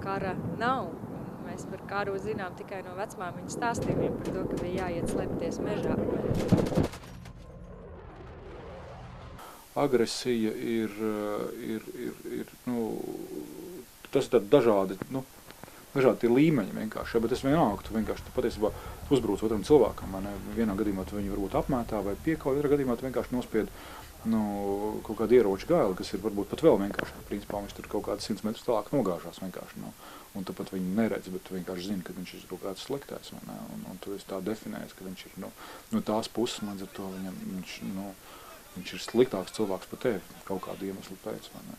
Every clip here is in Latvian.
kara nav. Mēs par karu zinām tikai no vecmāmiņu stāstījumiem par to, ka bija jāiet slēpties mežā. Agresija tas ir dažādi, dažādi tie līmeņi vienkārši, bet es vienalga, tu vienkārši patiesībā uzbrūc otram cilvēkam, vai ne? Vienā gadījumā tu viņu varbūt apmētā vai piekauj, otrā gadījumā tu vienkārši nospied kaut kādu ieroču gaili, kas ir varbūt pat vēl vienkāršāk. Principā viņš tur kaut kāds 100 metrus tālāk nogāžās vienkārši, un tu pat viņu neredzi, bet tu vienkārši zini, ka viņš ir kaut kāds sliktais, vai ne? Un tu esi tā definējis, ka viņš ir no tās puses, līdz ar to viņš ir sliktāks cilvēks par tevi kaut kādu iemeslu pēc, vai ne?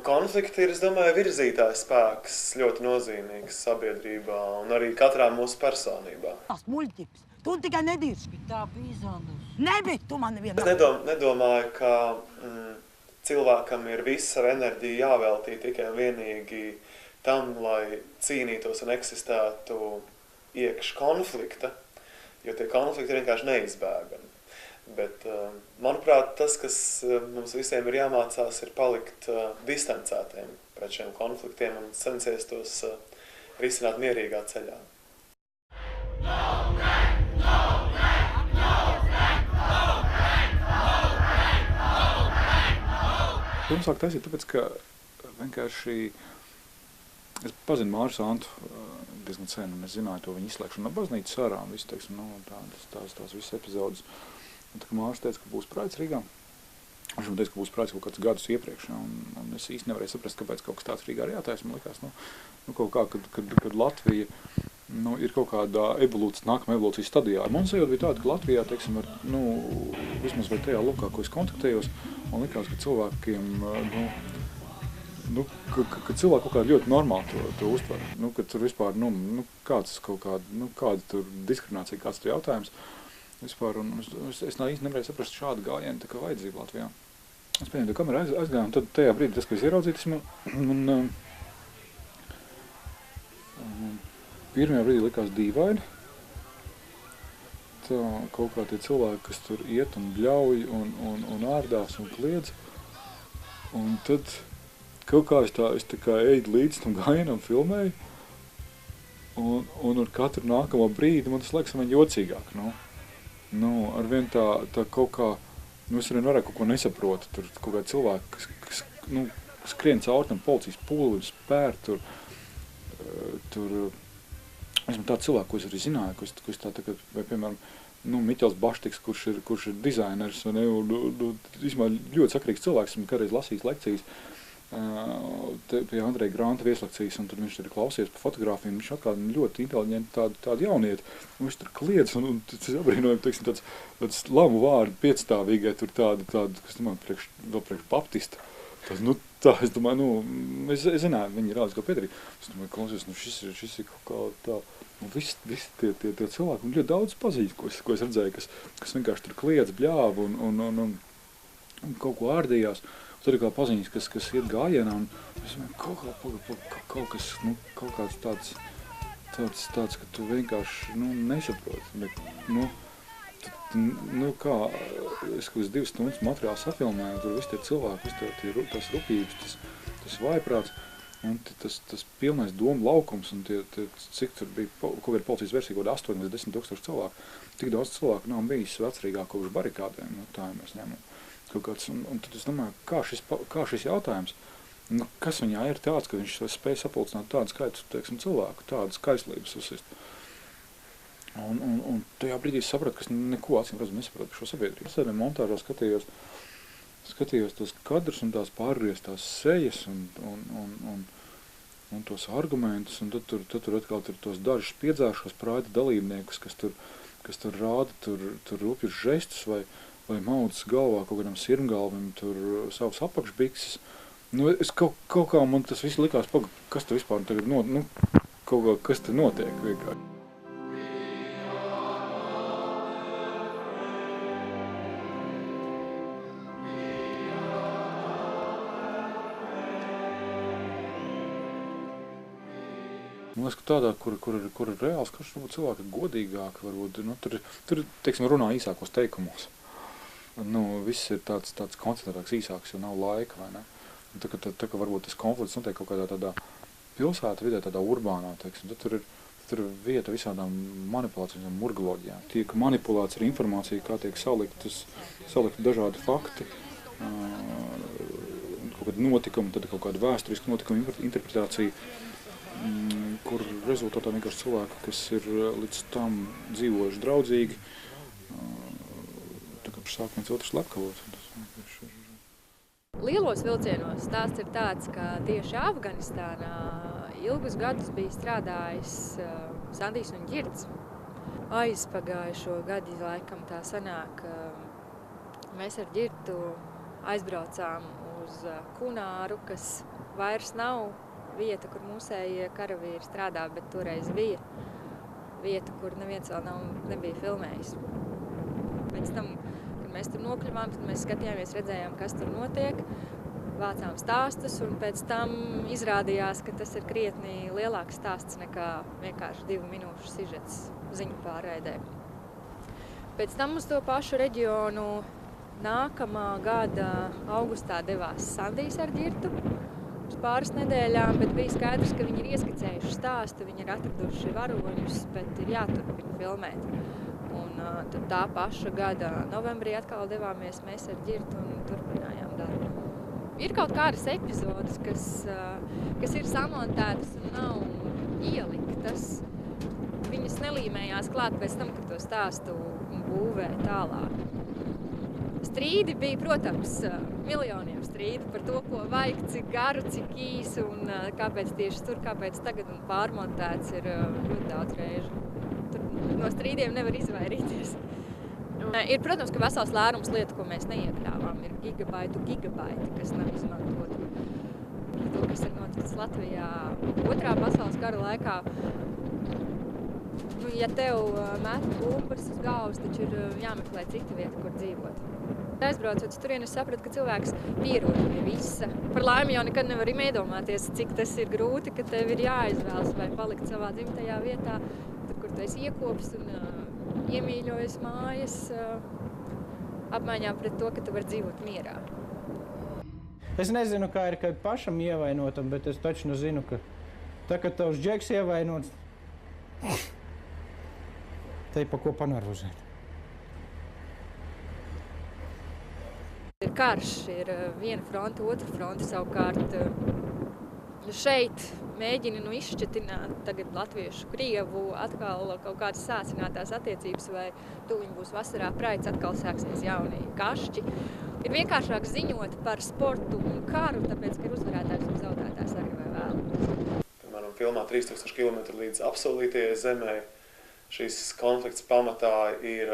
Konflikti ir, es domāju, virzītājs spēks ļoti nozīmīgs sabiedrībā un arī katrā mūsu personībā. Tas muļķiks, tu tikai nedirši. Tā bija Zandus. Nebija, tu man nevienā. Es nedomāju, ka cilvēkam ir visa sava enerģija jāveltī tikai un vienīgi tam, lai cīnītos un eksistētu iekš konflikta, jo tie konflikti ir vienkārši neizbēgami. Bet, manuprāt, tas, kas mums visiem ir jāmācās, ir palikt distancētiem pret šiem konfliktiem un censties tos risināt mierīgā ceļā. Pirmsāk taisīt, tāpēc, ka vienkārši es pazinu Māru Santu diezgan sen, un es zināju to viņa izslēgšanu no baznīcas ārā, un visu, teiksim, tās visas epizodes. Un tā kā Mārs teica, ka būs praids Rīgā, viņš man teica, ka būs praids kaut kādus gadus iepriekš, un es īsti nevarēju saprast, kāpēc kaut kas tāds Rīgā ir jātais. Man likās, kaut kā, kad Latvija ir kaut kādā nākamā evolūcijas stadijā. Man sajūta bija tāda, ka Latvijā, teiksim, vismaz vai tajā lokā, ko es kontaktējos, man likās, ka cilvēkiem, ka cilvēki kaut kādā ļoti normāli to uztver. Ka tur vispār, kāda tur diskriminācija, kāds tur jautājums. Vispār, un es īsti nevarēju saprast šādu gājienu tā kā vajadzību Latvijā. Es pieņēmu to kameru, aizgāju, un tad tajā brīdī tas, ko es ieraudzīju, pirmajā brīdī likās dīvaini. Tā kaut kā tie cilvēki, kas tur iet un bļauj un ārdās un kliedz. Un tad kaut kā es tā kā eju līdz tam gājienam, filmēju. Un ar katru nākamo brīdi man tas liekas man jocīgāk. Arvien tā kaut kā, es arvien vairāk kaut ko nesaprotu, tur kaut kā cilvēki, kas skrien caur tam policijas pūlim, spēr tur, esmu tāds cilvēki, ko es arī zināju, ko es tā tagad, vai piemēram, Miķels Baštiks, kurš ir dizainers, vai ne, un ļoti sakarīgs cilvēks, esmu kādreiz lasījis lekcijas, pie Andreja Granta vieslekcijas, un tad viņš tur klausies par fotogrāfiju, viņš atkal ļoti inteliģenti tādu jaunieti, un viņš tur kliedz, un tas abrīnojami, teiksim, tāds lamu vārdu piecstāvīgai, tur tādu, kas, vēl priekš baptista, es domāju, es zināju, viņi rādz kā piedarīt, es domāju, klausies, šis ir kaut kā tā, un visi tie cilvēki, un ļoti daudz pazīst, ko es redzēju, kas vienkārši tur kliedz, bļāva, un kaut ko ārdījās. Tur ir kā paziņas, kas iet gājienā, un es domāju, kaut kāds tāds, ka tu vienkārši, nesaproti, bet, es kaut kāds 2 stundas materiālu safilmēju, tur visi tie cilvēki, tās rupības, tas vājprāts, un tas pilnais domu laukums, un cik tur bija, ko ir policijas versija, kaut 8 līdz 10 000 cilvēku, tik daudz cilvēku nav bijis Vecrīgā kopš barikādēm, tā ja mēs ņemam. Un tad es domāju, kā šis jautājums, kas viņā ir tāds, ka viņš spēj sapulcināt tādu skaitu, teiksim, cilvēku, tādas kaislības uzsist. Un tajā brīdī es sapratu, ka es neko acīm redzam nesapratu par šo sabiedrību. Es tādā montāžā skatījos tos kadrus un tās pārgrieztās sejas un tos argumentus, un tad tur atkal tos dažus piedzāšos prāta dalībniekus, kas tur rāda tur rupjus žestus vai maudas galvā kaut kādam sirmgalvim tur savus apakšbikses. Es kaut kā man tas viss likās, kas tur vispār tagad kaut kā, kas tur notiek vienkārši. Man liekas, ka tādā, kur ir reāls, kurš varbūt cilvēki ir godīgāki, varbūt, tur, teiksim, runā īsākos teikumos. Viss ir tāds koncentrētāks, īsāks, jo nav laika, vai ne? Tā kā varbūt tas konflikts notiek kaut kādā tādā pilsētu vidē, tādā urbānā, teiksim, tad tur ir vieta visādām manipulācijām, murgoloģijām. Tiek manipulēts ar informāciju, kā tiek salikti dažādi fakti, kaut kādi notikumi, tad kaut kāda vēsturiska notikuma interpretācija, kur rezultātā vienkārši cilvēki, kas ir līdz tam dzīvojuši draudzīgi, tā kā sāk viens otrs slepkavot. Lielos vilcienos stāsts ir tāds, ka tieši Afganistānā ilgus gadus bija strādājis Sandijs un Ģirds. Aizpagājušo gadu laikam tā sanāk, mēs ar Ģirdu aizbraucām uz Kunāru, kas vairs nav vieta, kur mūsējie karavīri strādā, bet toreiz bija vieta, kur neviens vēl nebija filmējis. Pēc tam, kad mēs tur nokļuvām, tad mēs skatījāmies, redzējām, kas tur notiek, vācām stāstus, un pēc tam izrādījās, ka tas ir krietni lielāks stāsts nekā vienkārši 2 minūšu sižets ziņu pārraidē. Pēc tam uz to pašu reģionu nākamā gada augustā devās Sandijs ar Ģirtu uz pāris nedēļām, bet bija skaidrs, ka viņi ir ieskicējuši stāstu, viņi ir atraduši varoņus, bet ir jāturpina filmēt. Un tad tā paša gada novembrī atkal devāmies mēs ar Ģirtu un turpinājām darbu. Ir kaut kādas epizodes, kas ir samontētas un nav ieliktas. Viņas nelīmējās klāt pēc tam, kad to stāstu būvē tālāk. Strīdi bija, protams, miljoniem strīdi par to, ko vajag, cik garu, cik īsu un kāpēc tieši tur, kāpēc tagad un pārmontēts ir ļoti daudz reižu. Tur no strīdiem nevar izvairīties. Ir, protams, ka vesels lērums lietu, ko mēs neiekļāvām, ir gigabaiti, kas nav izmantoti. To, kas ir noticis Latvijā Otrā pasaules kara laikā, ja tev met bumbas uz galvas, taču ir jāmeklē cita vieta, kur dzīvot. Aizbraucot uz turieni, es sapratu, ka cilvēks pierod pie visa. Par laimi jau nekad nevar iedomāties, cik tas ir grūti, ka tev ir jāizvēlas vai palikt savā dzimtajā vietā, tur, kur tu esi iekopis un iemīļojis mājas, apmaiņā pret to, ka tu vari dzīvot mierā. Es nezinu, kā ir pašam ievainotam, bet es taču zinu, ka tā, kad tavs džeks ievainots, te pa ko panervozēt. Ir karš, ir viena fronte, otra fronte savukārt. Šeit mēģina izšķetināt tagad latviešu, krievu, atkal kaut kādas sācinātās attiecības, vai tuliņ būs vasarā praids, atkal sāksies jaunie kašķi. Ir vienkāršāk ziņot par sportu un karu, tāpēc, ka ir uzvarētājs un zaudētājs arī vai vēl. Piemēram, filmā 3000 km līdz apsolītajai zemē. Šīs konflikts pamatā ir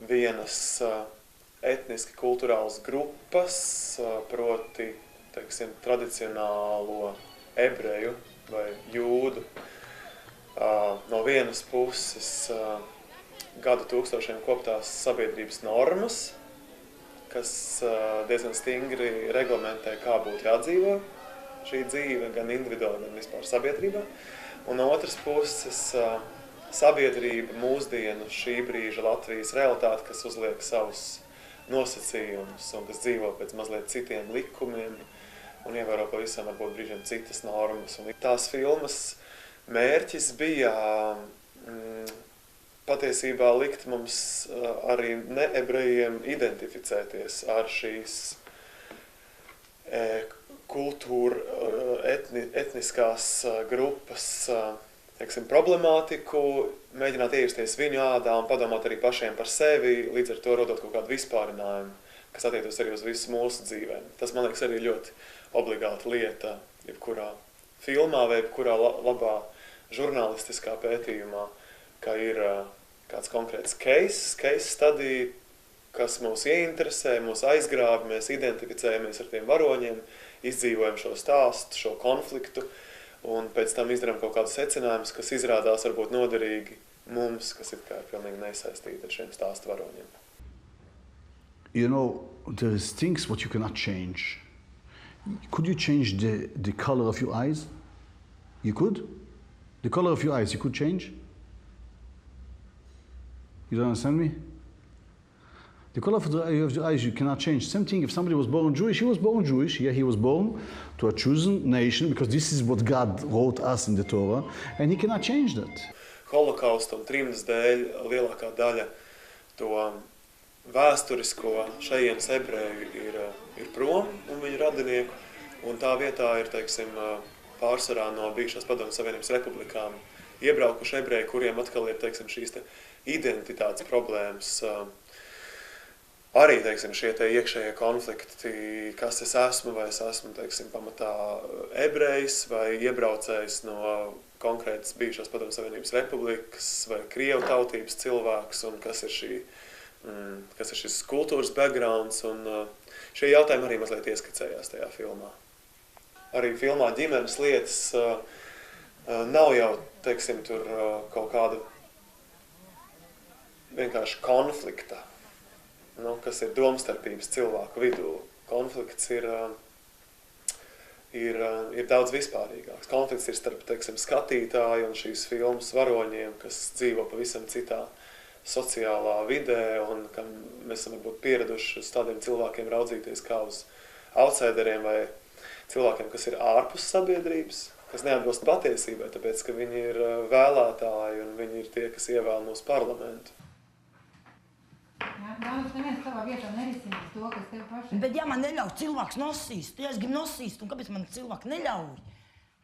vienas etniski kulturālas grupas, proti, teiksim, tradicionālo ebreju vai jūdu. No vienas puses gadu tūkstošiem koptās sabiedrības normas, kas diezgan stingri reglamentē, kā būtu jādzīvo šī dzīve, gan individuāli, gan vispār sabiedrībā. Un no otras puses sabiedrība mūsdienu šī brīža Latvijas realitāte, kas uzliek savus nosacījumus un kas dzīvo pēc mazliet citiem likumiem un ievēro pavisam varbūt brīžiem citas normas. Un tās filmas mērķis bija patiesībā likt mums arī neebrejiem identificēties ar šīs etniskās grupas teiksim, problemātiku, mēģināt iejusties viņu ādā un padomāt arī pašiem par sevi, līdz ar to rodot kaut kādu vispārinājumu, kas attiektos arī uz visu mūsu dzīvēm. Tas, man liekas, arī ļoti obligāta lieta, jebkurā filmā vai jebkurā labā žurnālistiskā pētījumā, ka ir kāds konkrēts case study, kas mūs ieinteresē, mūs aizgrāb, mēs identificējamies ar tiem varoņiem, izdzīvojam šo stāstu, šo konfliktu, un pēc tam izdarām kaut kādus secinājumus, kas izrādās varbūt noderīgi mums, kas ir pilnīgi nesaistīti ar šiem stāstu varoņiem. You know, there is things what you cannot change. Could you change the color of your eyes? You could? The color of your eyes, you could change? You don't understand me? The color of the eyes you cannot change. Same thing if somebody was born Jewish, he was born Jewish. Yeah, he was born to a chosen nation because this is what God wrote us in the Torah, and he cannot change that. Holokausta un trimdas dēļ lielākā daļa to vēsturisko šejienes ebreju ir prom un viņu radinieku, un tā vietā ir, teiksim, pārsvarā no bijušās Padomju Savienības republikām iebraukuši ebreji, kuriem atkal ir, teiksim, šīs te identitātes problēmas, arī, teiksim, šie te iekšējie konflikti, kas es esmu, vai es esmu, teiksim, pamatā ebrejs vai iebraucējs no konkrētas bijušās Padomju Savienības republikas vai Krievu tautības cilvēks, un kas ir šis kultūras backgrounds, un šie jautājumi arī mazliet ieskicējās tajā filmā. Arī filmā ģimenes lietas nav jau, teiksim, tur kaut kāda vienkārši konflikta, kas ir domstarpības cilvēku vidū. Konflikts ir daudz vispārīgāks. Konflikts ir starp, teiksim, skatītāju un šīs filmas varoņiem, kas dzīvo pavisam citā sociālā vidē, un kam mēs esam varbūt pieraduši uz tādiem cilvēkiem raudzīties kā uz outsideriem vai cilvēkiem, kas ir ārpus sabiedrības, kas neatbilst patiesībai, tāpēc, ka viņi ir vēlētāji un viņi ir tie, kas ievēl mūsu parlamentu. Daudz neviens savā vietā nerisinās to, kas tev pašai. Bet ja man neļauj cilvēks nosīst, ja es gribu nosīst, un kāpēc man cilvēki neļauj?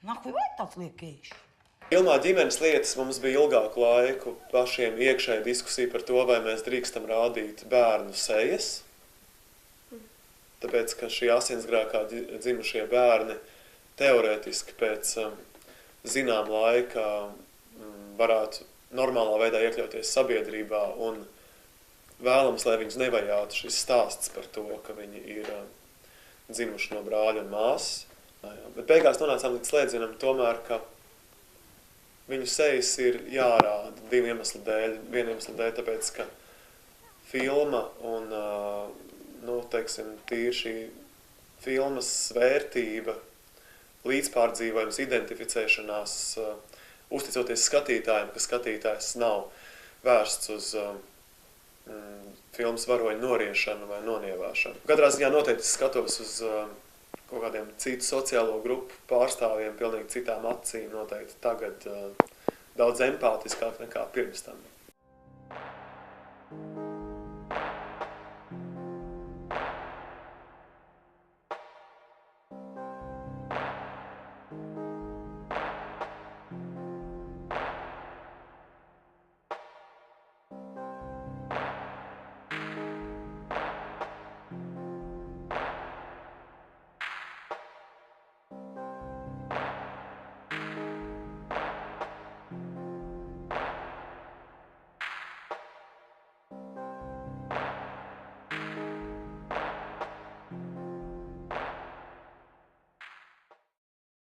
Nahuj, vai tāds liekīši? Filmā ģimenes lietas mums bija ilgāku laiku pašiem iekšēja diskusija par to, vai mēs drīkstam rādīt bērnu sejas. Tāpēc, ka šī asinsgrēkā dzimušie bērni teorētiski pēc zinām laika varētu normālā veidā iekļauties sabiedrībā un vēlams, lai viņus nevajātu šis stāsts par to, ka viņi ir dzimuši no brāļa un māsas. Bet beigās nonācām līdz slēdzienam tomēr, ka viņu sejas ir jārāda divu iemeslu dēļ. Vienu iemeslu dēļ, tāpēc, ka filma un, teiksim, tīri šī filmas vērtība, līdzpārdzīvojums, identificēšanās, uzticoties skatītājiem, ka skatītājs nav vērsts uz filmas varoņu noriešanu vai nonievāšanu. Katrā ziņā noteikti skatos uz kaut kādiem citu sociālo grupu pārstāvjiem, pilnīgi citām acīm, noteikti tagad daudz empātiskāk nekā pirms tam.